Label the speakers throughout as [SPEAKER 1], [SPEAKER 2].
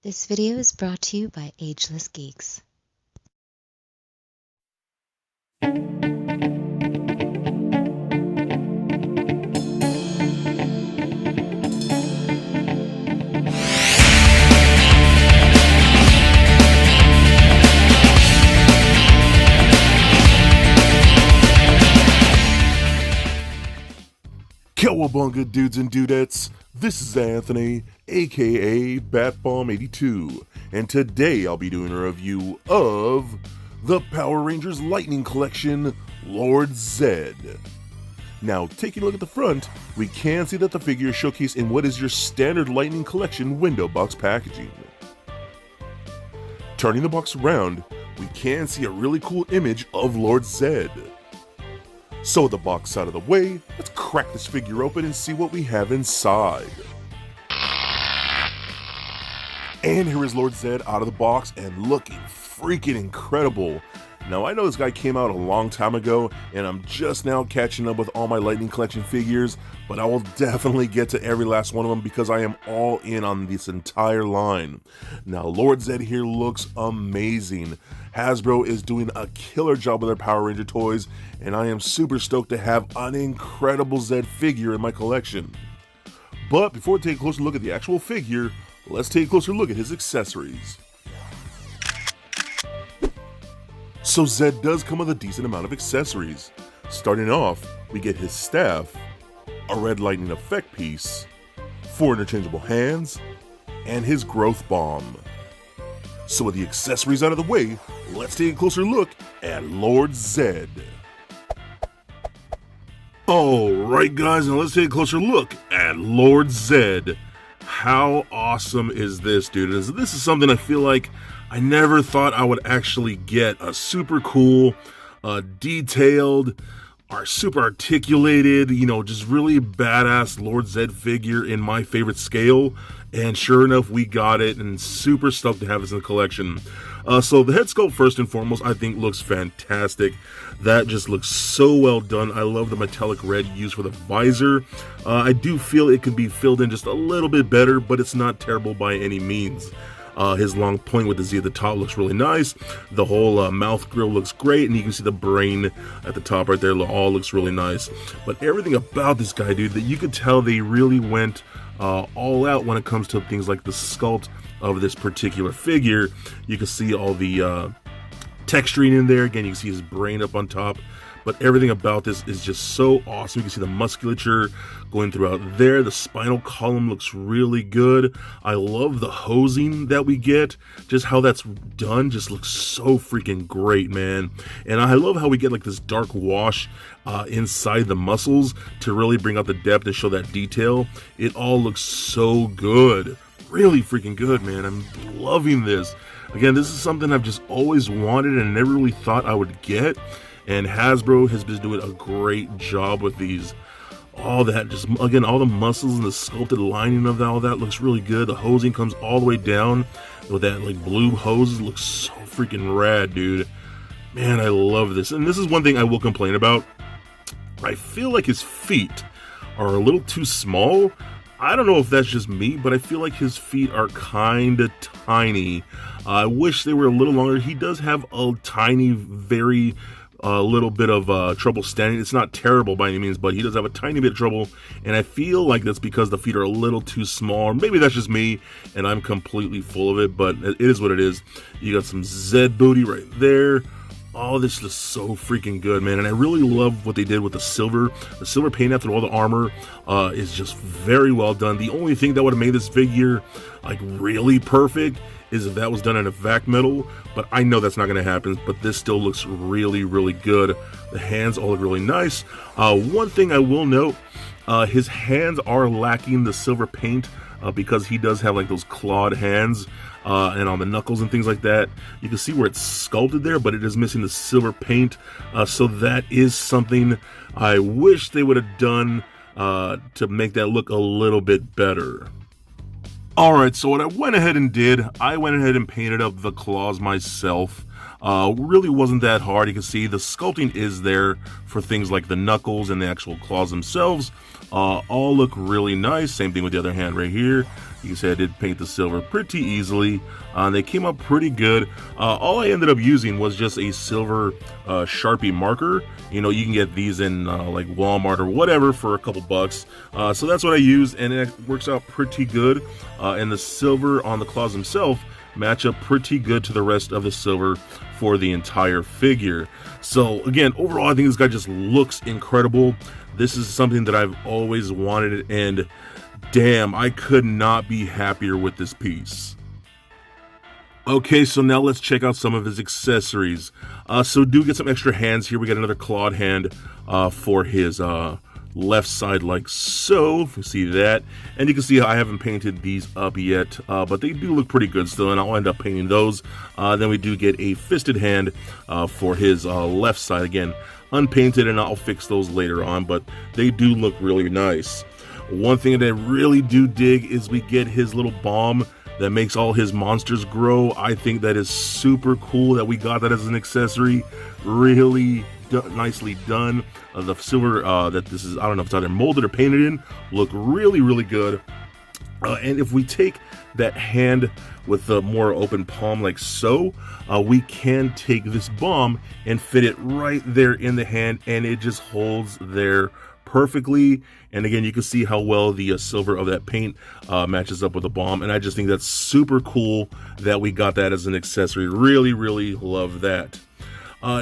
[SPEAKER 1] This video is brought to you by Ageless Geeks.
[SPEAKER 2] Cowabunga dudes and dudettes, this is Anthony, aka BatBomb82, and today I'll be doing a review of the Power Rangers Lightning Collection Lord Zedd. Now, taking a look at the front, we can see that the figure is showcased in what is your standard Lightning Collection window box packaging. Turning the box around, we can see a really cool image of Lord Zedd. So with the box out of the way, let's crack this figure open and see what we have inside. And here is Lord Zedd out of the box and looking freaking incredible. Now I know this guy came out a long time ago and I'm just now catching up with all my Lightning Collection figures, but I will definitely get to every last one of them because I am all in on this entire line. Now Lord Zedd here looks amazing. Hasbro is doing a killer job with their Power Ranger toys, and I am super stoked to have an incredible Zedd figure in my collection. But before we take a closer look at the actual figure, let's take a closer look at his accessories. So Zedd does come with a decent amount of accessories. Starting off, we get his staff, a red lightning effect piece, 4 interchangeable hands, and his growth bomb. So with the accessories out of the way, let's take a closer look at Lord Zedd. Alright guys, now let's take a closer look at Lord Zedd. How awesome is this, dude? This is something I feel like I never thought I would actually get. A super cool, detailed, or super articulated, just really badass Lord Zedd figure in my favorite scale. And sure enough, we got it, and super stoked to have this in the collection. So the head sculpt, first and foremost, I think looks fantastic. That just looks so well done. I love the metallic red used for the visor. I do feel it could be filled in just a little bit better, but it's not terrible by any means. His long point with the Z at the top looks really nice. The whole mouth grill looks great, and you can see the brain at the top right there. All looks really nice. But everything about this guy, dude, that you could tell they really went all out when it comes to things like the sculpt of this particular figure. You can see all the texturing in there. Again, you can see his brain up on top. But everything about this is just so awesome. You can see the musculature going throughout there. The spinal column looks really good. I love the hosing that we get. Just how that's done just looks so freaking great, man. And I love how we get like this dark wash inside the muscles to really bring out the depth and show that detail. It all looks so good. Really freaking good, man. I'm loving this. Again, this is something I've just always wanted and never really thought I would get. And Hasbro has been doing a great job with these. All that, just again, all the muscles and the sculpted lining of that, all that looks really good. The hosing comes all the way down with that like blue hose. Looks so freaking rad, dude. Man, I love this. And this is one thing I will complain about. I feel like his feet are a little too small. I don't know if that's just me, but I feel like his feet are kind of tiny. I wish they were a little longer. He does have a tiny, very little bit of trouble standing. It's not terrible by any means, but he does have a tiny bit of trouble, and I feel like that's because the feet are a little too small. Maybe that's just me, and I'm completely full of it, but it is what it is. You got some Zedd booty right there. Oh, this is so freaking good, man. And I really love what they did with the silver. The silver paint after all the armor is just very well done. The only thing that would have made this figure like really perfect is if that was done in a vac metal, but I know that's not going to happen. But this still looks really, really good. The hands all look really nice. One thing I will note, his hands are lacking the silver paint because he does have like those clawed hands. And on the knuckles and things like that, you can see where it's sculpted there, but it is missing the silver paint. So that is something I wish they would have done to make that look a little bit better. Alright, so what I went ahead and did, I went ahead and painted up the claws myself. Really wasn't that hard. You can see the sculpting is there for things like the knuckles and the actual claws themselves. All look really nice. Same thing with the other hand right here. You can see I did paint the silver pretty easily. They came up pretty good. All I ended up using was just a silver Sharpie marker. You know, you can get these in like Walmart or whatever for a couple bucks. So that's what I used, and it works out pretty good. And the silver on the claws themselves match up pretty good to the rest of the silver for the entire figure. So again, overall, I think this guy just looks incredible. This is something that I've always wanted, and damn, I could not be happier with this piece. Okay, so now let's check out some of his accessories. So do get some extra hands here. We got another clawed hand for his left side, like so, if you see that. And you can see I haven't painted these up yet, but they do look pretty good still, and I'll end up painting those. Then we do get a fisted hand for his left side, again unpainted, and I'll fix those later on, but they do look really nice. One thing that I really do dig is we get his little bomb that makes all his monsters grow. I think that is super cool that we got that as an accessory. Really nicely done. The silver that this is, I don't know if it's either molded or painted in, look really, really good. And if we take that hand with the more open palm like so, we can take this bomb and fit it right there in the hand, and it just holds there perfectly. And again, you can see how well the silver of that paint matches up with the bomb, and I just think that's super cool that we got that as an accessory. Really, really love that.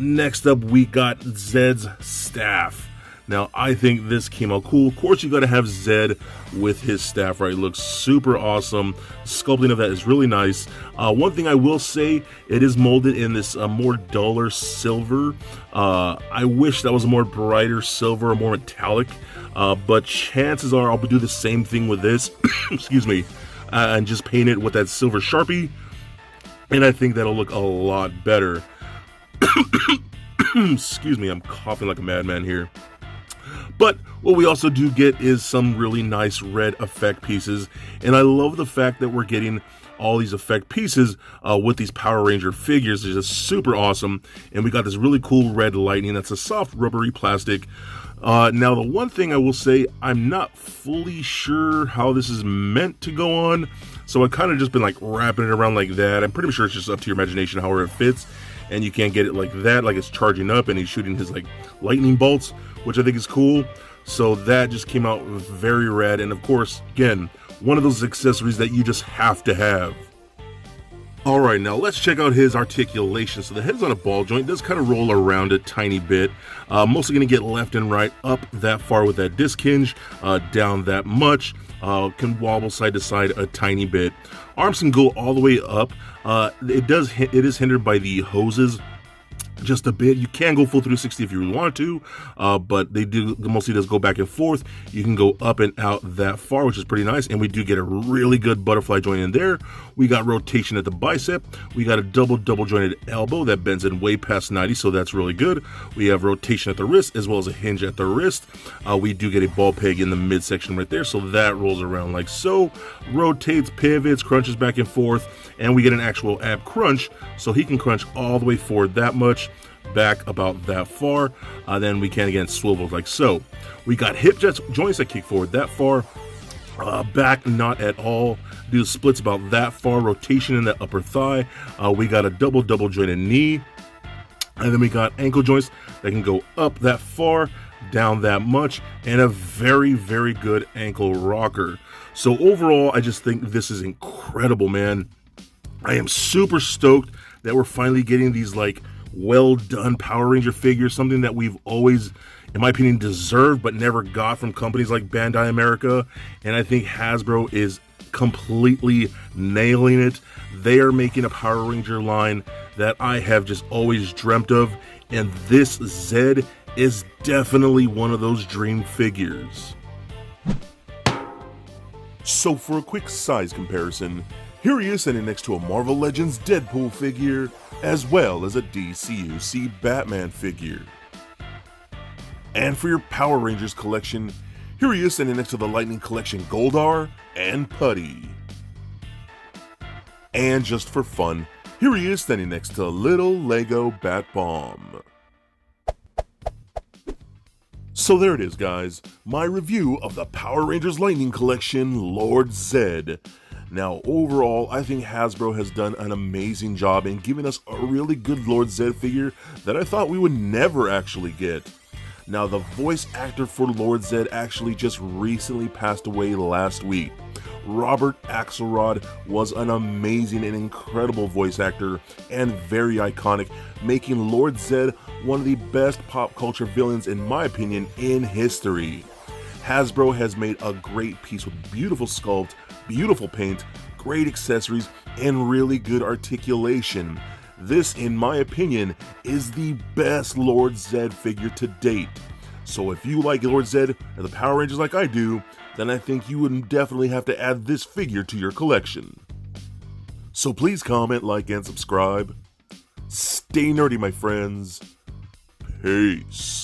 [SPEAKER 2] Next up, we got Zedd's staff. Now, I think this came out cool. Of course, you got to have Zedd with his staff, right? It looks super awesome. Sculpting of that is really nice. One thing I will say, it is molded in this more duller silver. I wish that was a more brighter silver, or more metallic. But chances are I'll do the same thing with this, excuse me, and just paint it with that silver Sharpie. And I think that'll look a lot better. Excuse me, I'm coughing like a madman here. But what we also do get is some really nice red effect pieces, and I love the fact that we're getting all these effect pieces with these Power Ranger figures. It's just super awesome. And we got this really cool red lightning that's a soft rubbery plastic. Now, the one thing I will say, I'm not fully sure how this is meant to go on, so I kind of just been like wrapping it around like that. I'm pretty sure it's just up to your imagination however it fits, and you can't get it like that, like it's charging up and he's shooting his like lightning bolts, which I think is cool. So that just came out very rad, and of course, again, one of those accessories that you just have to have. Alright, now let's check out his articulation. So the head's on a ball joint, does kind of roll around a tiny bit. Mostly going to get left and right, up that far with that disc hinge, down that much. Can wobble side to side a tiny bit. Arms can go all the way up. It is hindered by the hoses just a bit. You can go full 360 if you really wanted to, but they do mostly does go back and forth. You can go up and out that far, which is pretty nice, and we do get a really good butterfly joint in there. We got rotation at the bicep. We got a double jointed elbow that bends in way past 90, so that's really good. We have rotation at the wrist as well as a hinge at the wrist. We do get a ball peg in the midsection right there, so that rolls around like so, rotates, pivots, crunches back and forth, and we get an actual ab crunch, so he can crunch all the way forward that much, back about that far. Then we can again swivel like so. We got hip joints that kick forward that far, back not at all. Do splits about that far, rotation in the upper thigh. We got a double jointed knee, and then we got ankle joints that can go up that far, down that much, and a very, very good ankle rocker. So overall, I just think this is incredible, man. I am super stoked that we're finally getting these like well done Power Ranger figures, something that we've always, in my opinion, deserved but never got from companies like Bandai America. And I think Hasbro is completely nailing it. They are making a Power Ranger line that I have just always dreamt of, and this Zedd is definitely one of those dream figures. So for a quick size comparison, here he is standing next to a Marvel Legends Deadpool figure, as well as a DCUC Batman figure. And for your Power Rangers collection, here he is standing next to the Lightning Collection Goldar and Putty. And just for fun, here he is standing next to little Lego Bat Bomb. So there it is, guys, my review of the Power Rangers Lightning Collection Lord Zedd. Now, overall, I think Hasbro has done an amazing job in giving us a really good Lord Zedd figure that I thought we would never actually get. Now, the voice actor for Lord Zedd actually just recently passed away last week. Robert Axelrod was an amazing and incredible voice actor and very iconic, making Lord Zedd one of the best pop culture villains, in my opinion, in history. Hasbro has made a great piece with beautiful sculpt, beautiful paint, great accessories, and really good articulation. This, in my opinion, is the best Lord Zedd figure to date. So if you like Lord Zedd and the Power Rangers like I do, then I think you would definitely have to add this figure to your collection. So please comment, like, and subscribe. Stay nerdy, my friends. Peace.